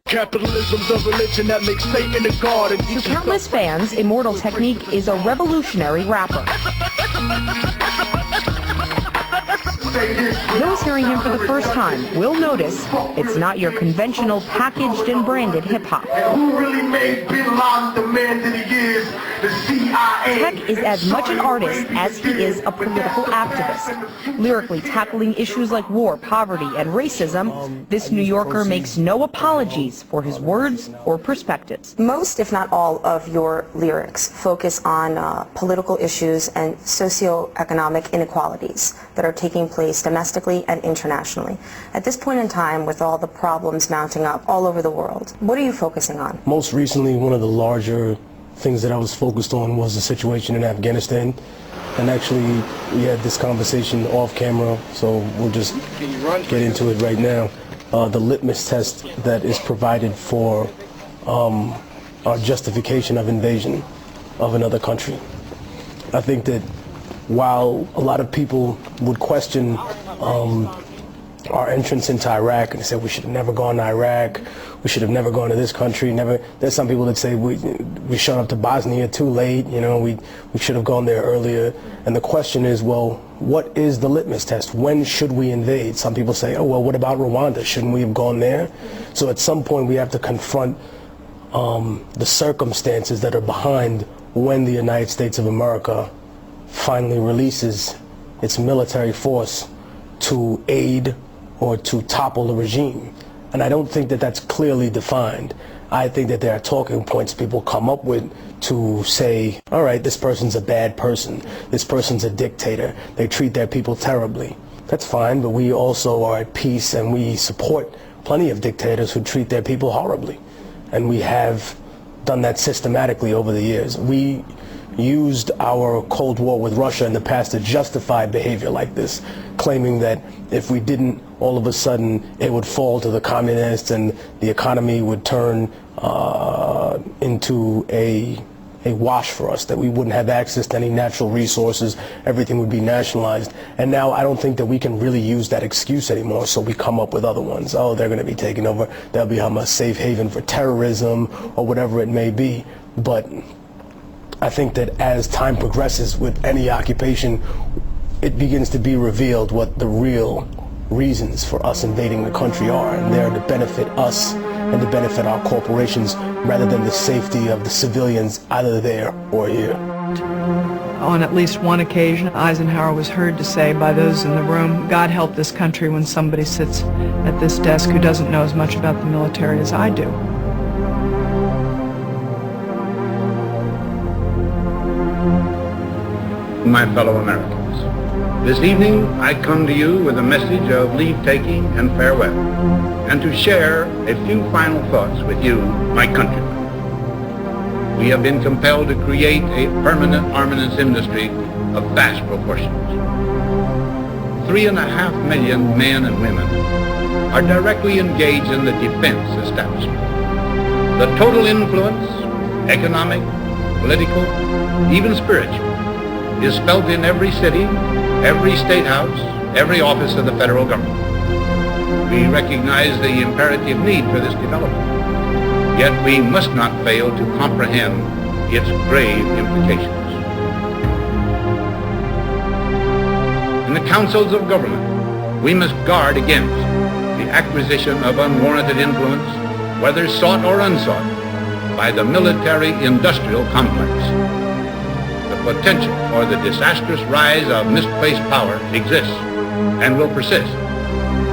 Capitalism's a religion that makes Satan a god. To countless fans, Immortal Technique is a revolutionary rapper. Those hearing him for the first time will notice it's not your conventional packaged and branded hip-hop. Who really made Bin Laden the man that he is? The CIA. Tech is as much an artist as he is a political activist. Lyrically tackling issues like war, poverty, and racism, this New Yorker makes no apologies for his words or perspectives. Most, if not all, of your lyrics focus on political issues and socioeconomic inequalities that are taking place domestically and internationally. At this point in time, with all the problems mounting up all over the world, what are you focusing on? Most recently, one of the larger things that I was focused on was the situation in Afghanistan. And actually, we had this conversation off camera, so we'll just get into it right now. The litmus test that is provided for our justification of invasion of another country. I think that while a lot of people would question our entrance into Iraq and say we should have never gone to Iraq, we should have never gone to this country, never. There's some people that say we showed up to Bosnia too late, you know, we should have gone there earlier. And the question is, well, what is the litmus test? When should we invade? Some people say, oh, well, what about Rwanda? Shouldn't we have gone there? So at some point we have to confront the circumstances that are behind when the United States of America finally releases its military force to aid or to topple the regime. And I don't think that that's clearly defined. I think that there are talking points people come up with to say, all right, this person's a bad person, this person's a dictator, they treat their people terribly. That's fine, but we also are at peace and we support plenty of dictators who treat their people horribly. And we have done that systematically over the years. We used our Cold War with Russia in the past to justify behavior like this, claiming that if we didn't, all of a sudden it would fall to the communists and the economy would turn into a wash for us, that we wouldn't have access to any natural resources, everything would be nationalized. And now I don't think that we can really use that excuse anymore, so we come up with other ones. Oh, they're going to be taken over, they'll become a safe haven for terrorism or whatever it may be. But I think that as time progresses with any occupation, it begins to be revealed what the real reasons for us invading the country are, and they're to benefit us and to benefit our corporations rather than the safety of the civilians either there or here. On at least one occasion, Eisenhower was heard to say by those in the room, God help this country when somebody sits at this desk who doesn't know as much about the military as I do. My fellow Americans, this evening I come to you with a message of leave-taking and farewell, and to share a few final thoughts with you, my countrymen. We have been compelled to create a permanent armaments industry of vast proportions. 3.5 million men and women are directly engaged in the defense establishment. The total influence, economic, political, even spiritual, is felt in every city, every state house, every office of the federal government. We recognize the imperative need for this development, yet we must not fail to comprehend its grave implications. In the councils of government, we must guard against the acquisition of unwarranted influence, whether sought or unsought, by the military-industrial complex. The potential for the disastrous rise of misplaced power exists and will persist.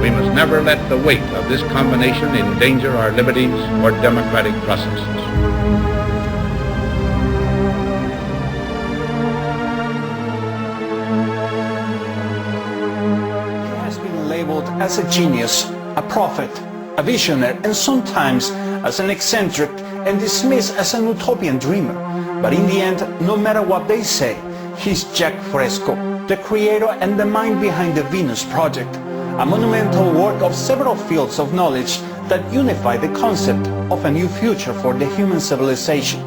We must never let the weight of this combination endanger our liberties or democratic processes. He has been labeled as a genius, a prophet, a visionary, and sometimes as an eccentric and dismissed as an utopian dreamer. But in the end, no matter what they say, he's Jack Fresco, the creator and the mind behind the Venus Project, a monumental work of several fields of knowledge that unify the concept of a new future for the human civilization.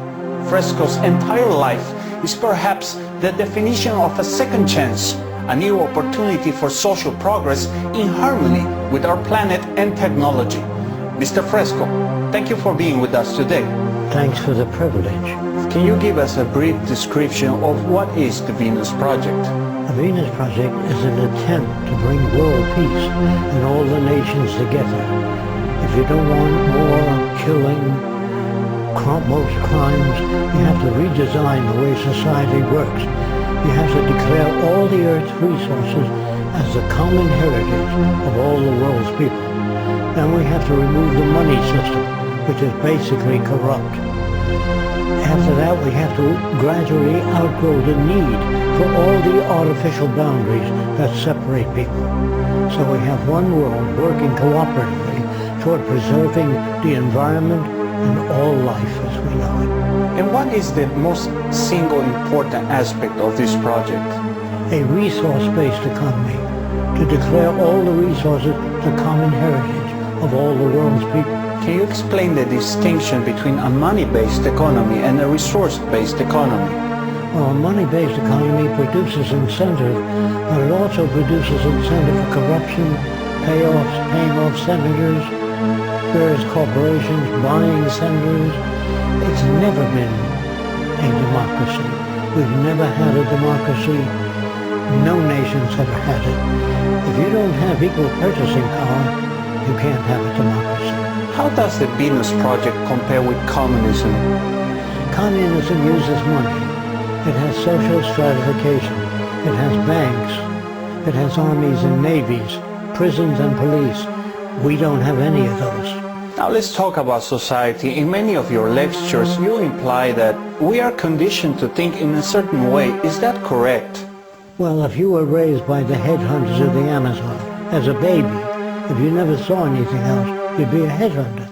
Fresco's entire life is perhaps the definition of a second chance, a new opportunity for social progress in harmony with our planet and technology. Mr. Fresco, thank you for being with us today. Thanks for the privilege. Can you give us a brief description of what is the Venus Project? The Venus Project is an attempt to bring world peace and all the nations together. If you don't want war, killing, most crimes, you have to redesign the way society works. You have to declare all the Earth's resources as the common heritage of all the world's people. Then we have to remove the money system, which is basically corrupt. After that, we have to gradually outgrow the need for all the artificial boundaries that separate people. So we have one world working cooperatively toward preserving the environment and all life as we know it. And what is the most single important aspect of this project? A resource-based economy, to declare all the resources the common heritage of all the world's people. Can you explain the distinction between a money-based economy and a resource-based economy? Well, a money-based economy produces incentive, but it also produces incentive for corruption, payoffs, paying off senators, various corporations buying senators. It's never been a democracy. We've never had a democracy. No nation's ever had it. If you don't have equal purchasing power, you can't have a democracy. How does the Venus Project compare with communism? Communism uses money. It has social stratification. It has banks. It has armies and navies, prisons and police. We don't have any of those. Now let's talk about society. In many of your lectures, you imply that we are conditioned to think in a certain way. Is that correct? Well, if you were raised by the headhunters of the Amazon as a baby, if you never saw anything else, you'd be a headhunter.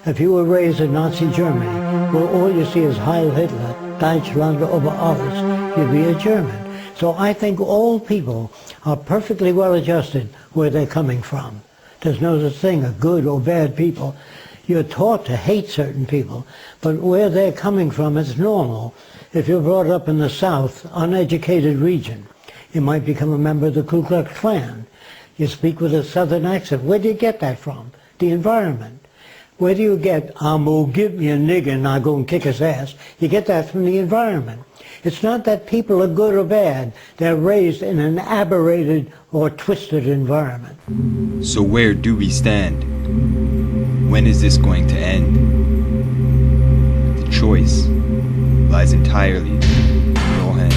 If you were raised in Nazi Germany, where all you see is Heil Hitler, Deutschland over alles, you'd be a German. So I think all people are perfectly well adjusted where they're coming from. There's no such thing as good or bad people. You're taught to hate certain people, but where they're coming from, it's normal. If you're brought up in the South, uneducated region, you might become a member of the Ku Klux Klan. You speak with a Southern accent. Where do you get that from? The environment. Where do you get, I'm gonna give me a nigger and I'm gonna kick his ass? You get that from the environment. It's not that people are good or bad. They're raised in an aberrated or twisted environment. So where do we stand? When is this going to end? The choice lies entirely in your hands.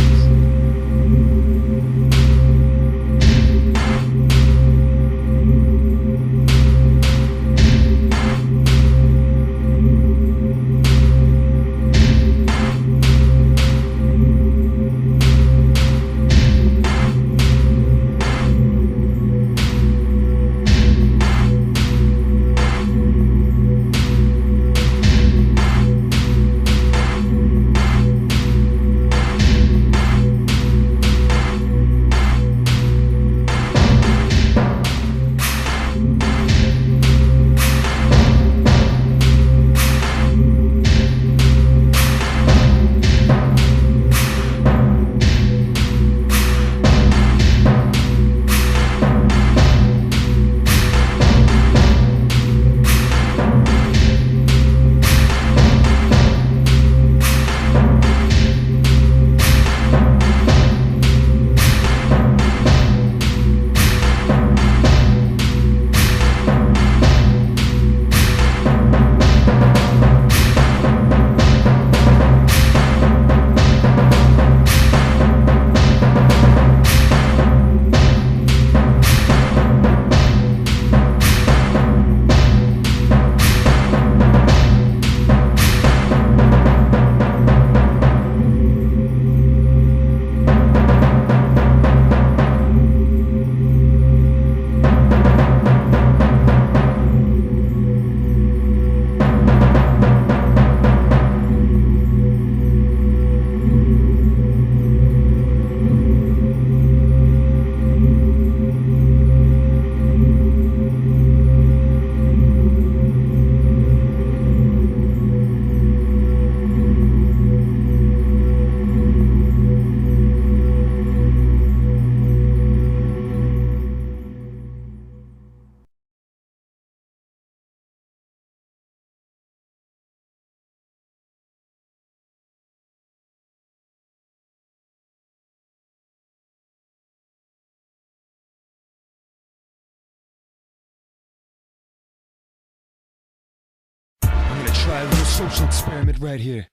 try a little social experiment right here.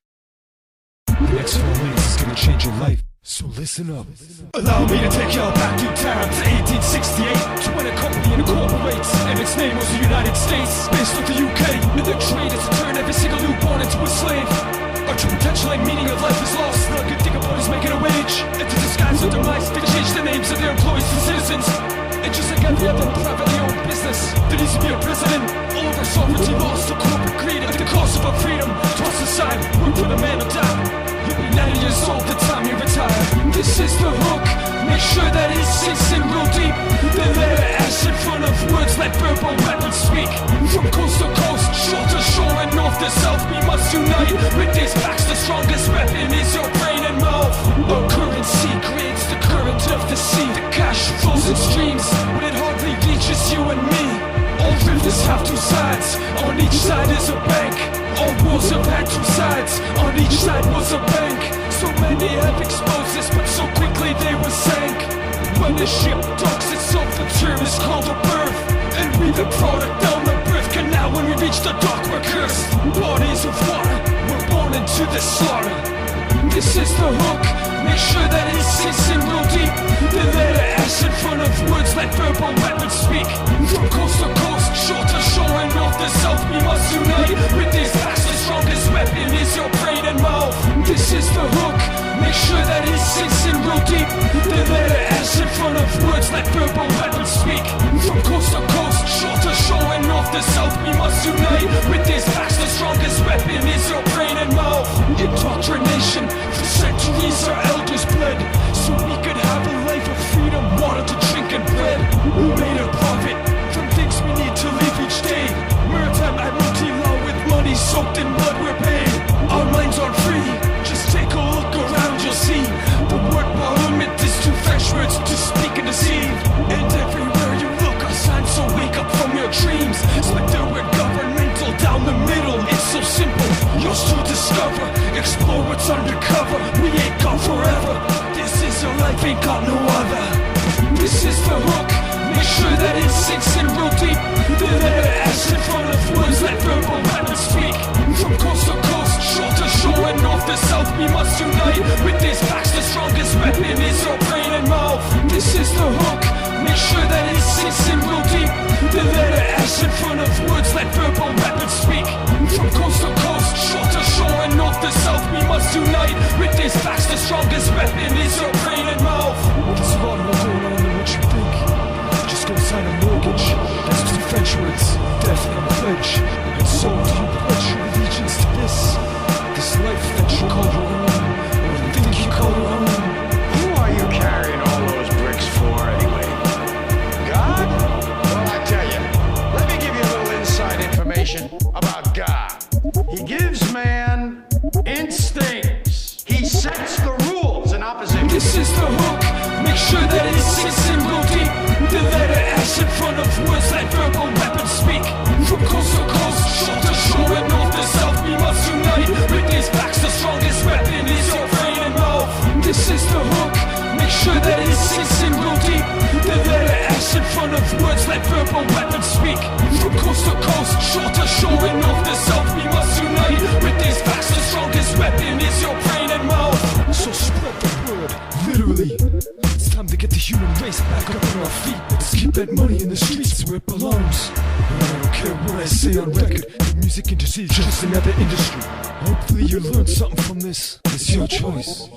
The next 4 minutes is gonna change your life, so listen up. Allow me to take y'all back through time to 1868, to when a company incorporates, and its name was the United States, based off the UK, and their trade is to turn every single newborn into a slave. Our true potential and meaning of life is lost, and all good think about is making a wage, and to disguise their demise, they change the names of their employees to citizens. And just like every other privately owned business, there needs to be a president. All of our sovereignty lost to corporate greed at the cost of our freedom. Toss aside, work for the man or die. You'll be 90 years old the time you retire. This is the hook, make sure that it sinks in real deep. Then let it ash in front of words like verbal weapons speak. From coast to coast, shore to shore, and north to south, we must unite. With these facts, the strongest weapon is your brain and mouth. Our currency creates the current of the sea. The cash flows in streams, but it hardly reaches you and me. All rivers have two sides, on each side is a bank. All wars have had two sides, on each side was a bank. So many have exposed this, but so quickly they were sank. When the ship docks itself, the term is called a birth. And we the product down the birth canal. When we reach the dock we're cursed. Bodies of water, we're born into the slaughter. This is the hook, make sure that it sinks in real deep. Then let it ash in front of words like verbal weapons speak. From coast to coast, shore to shore, and north to south, we must unite. With these facts, the strongest weapon is your brain and mouth. This is the hook, make sure that it sinks in real deep. Then let it ash in front of words like verbal weapons speak. From coast to coast, shore to shore, and north to south, we must unite. With these facts, the strongest weapon is your brain and mouth. Indoctrination, for centuries our elders bled, so we could have a life of freedom, water to drink and bread. We made a profit from things we need to live each day. Maritime admiralty law with money soaked in blood we're paid. Our minds aren't free, just take a look around, you'll see. The word parliament is two French words to speak and deceive. And everywhere you look are signs, so wake up from your dreams. Split the word governmental down the middle, it's so simple, yours to discover. Explore what's undercover, we ain't gone forever. This is your life, ain't got no other. This is the hook, make sure that it sinks in real deep. Then let it ash in front of words like verbal weapons speak. From coast to coast, shore to shore, and north to south, we must unite. With these facts, the strongest weapon is your brain and mouth. This is the hook, make sure that it sinks in real deep. Then let it ash in front of words like verbal weapons speak. From coast to coast, shore to shore, and north to south, we must unite. With these facts, the strongest weapon is your brain and mouth. There's a lot more going on than what you think. Just go sign a mortgage, that's two French words, death and pledge. And so do you pledge your allegiance to this life that you call your own, or think you call your own? Who are you carrying all those bricks for anyway? God? Well, I tell you, let me give you a little inside information about God. He gives man instincts. He sets the rules in opposition. This is the hook, make sure that it sinks in real deep. Then let it ash in front of words like verbal weapons speak. From coast to coast, shore to shore, and north to south, we must unite. With these facts, the strongest weapon is your brain and mouth. This is the hook, make sure that it sinks in real deep. Then let it ash in front of words like verbal weapons speak. From coast to coast, shore to shore, and north to south, we must unite. With these facts, the strongest weapon is your brain and mouth. So spread the word, literally. It's time to get the human race back up on our feet. Let's keep that money in the streets where it belongs. And I don't care what I say on record, the music industry is just another industry. Hopefully you learned something from this. It's your choice.